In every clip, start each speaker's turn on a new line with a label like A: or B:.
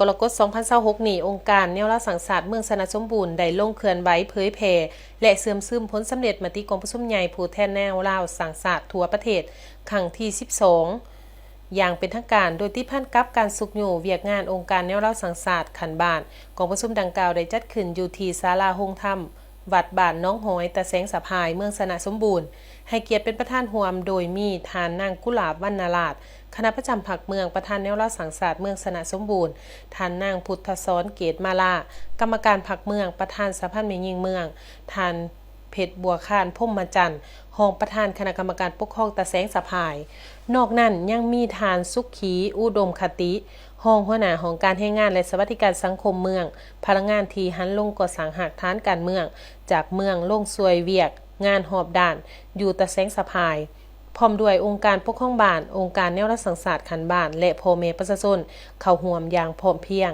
A: กรกฎ2026นี้องค์การแนวราสังสาสตร์เมืองสนะสมบูรณ์ได้ลงเคลื่อนไหวเผยแพร่และเสื่อมซึมผลสำเร็จมติกองประชุมใหญ่ผู้แทนแนวราสังสาสตร์ทั่วประเทศครั้งที่12อย่างเป็นทางการโดยที่พันกับการสุกอยู่เวียกงานองค์การแนวราสังสาสตร์ขันบ้านกองประชุมดังกล่าวได้จัดขึ้นอยู่ที่ศาลาโฮงธรรมวัดบ้านน้องหอยตะแสงสะพายเมืองสนะสมบูรณ์ให้เกียรติเป็นประธานร่วมโดยมีทานนางกุหลาบวรรณราชคณะประจำผักเมืองประธานแนวราสังสาสตร์เมืองสนะสมบูรณ์ทานนางพุทธซ้อนเกตมาลากรรมการผักเมืองประธานสภาแม่หญิงเมืองทานเพชรบัวข้านพรหมจันทร์รองประธานคณะกรรมการปกครองตะแสงสะพายนอกนั้นยังมีทานสุขีอุดมคติรองหัวหน้าของการให้งานและสวัสดิการสังคมเมืองพลังงานที่หันลงก่อสร้างหากฐานการเมืองจากเมืองลงซวยเวียกงานหอบด่านอยู่ตะแสงสะพายพร้อมด้วยองค์การปกครองบ้านองค์การแนวรักษาศาสตร์ขันบ้านและพ่อแม่ประชาชนเข้าร่วมอย่างพร้อมเพรียง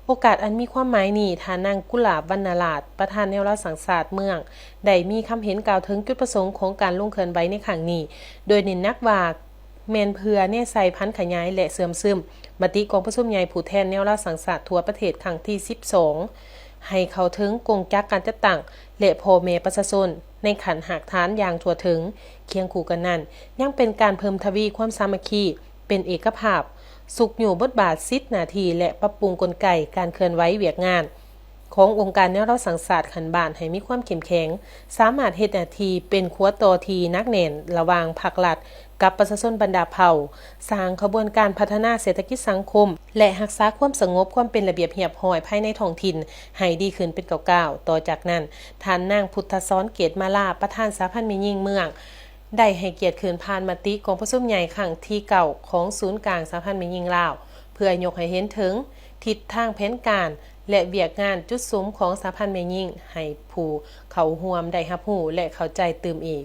A: โอกาสอันมีความหมายนี้ทานนางกุหลาบวรรณราชประธานแนวรักษาศาสตร์เมืองได้มีคำเห็นกล่าวถึงจุดประสงค์ของการลงเคลื่อนไหวในครั้งนี้โดยเน้นนักว่าแมนเพื่อใส่พันธุ์ขยายและเสื่อมซึมมติกองประชุมใหญ่ผู้แทนแนวรักษาศาสตร์ทั่วประเทศครั้งที่12ให้เข้าถึงกงจักการจัดตั้งและพ่อแม่ประชาชนในขันหากฐานอย่างทั่วถึงเคียงคู่กันนั้นยังเป็นการเพิ่มทวีความสามัคคีเป็นเอกภาพสุกอยู่บทบาท10 นาทีและปรับปรุงกลไกการเคลื่อนไหวเวียกงานขององค์การแนวรักษาศาสตร์ขันบ้านให้มีความเข้มแข็งสามารถเฮ็ดหน้าที่เป็นขัวต่อที่นักแน่นระหว่างภาครัฐกับประชาชนบรรดาเผ่าสร้างขบวนการพัฒนาเศรษฐกิจสังคมและรักษาความสงบความเป็นระเบียบเรียบร้อยภายในท้องถิ่นให้ดีขึ้นเป็นก้าวๆต่อจากนั้นท่านนางพุทธซ้อนเกตมาลาประธานสาพันธ์แม่หญิงเมืองได้ให้เกียรติคืนผ่านมติกองประชุมใหญ่ครั้งที่เก่าของศูนย์กลางสาพันธ์แม่หญิงลาวเพื่อยกให้เห็นถึงทิศทางแผนการและเวียกงานจุดสูงของสาพันธ์แม่หญิงให้ผู้เข้าร่วมได้รับรู้และเข้าใจตื่มอีก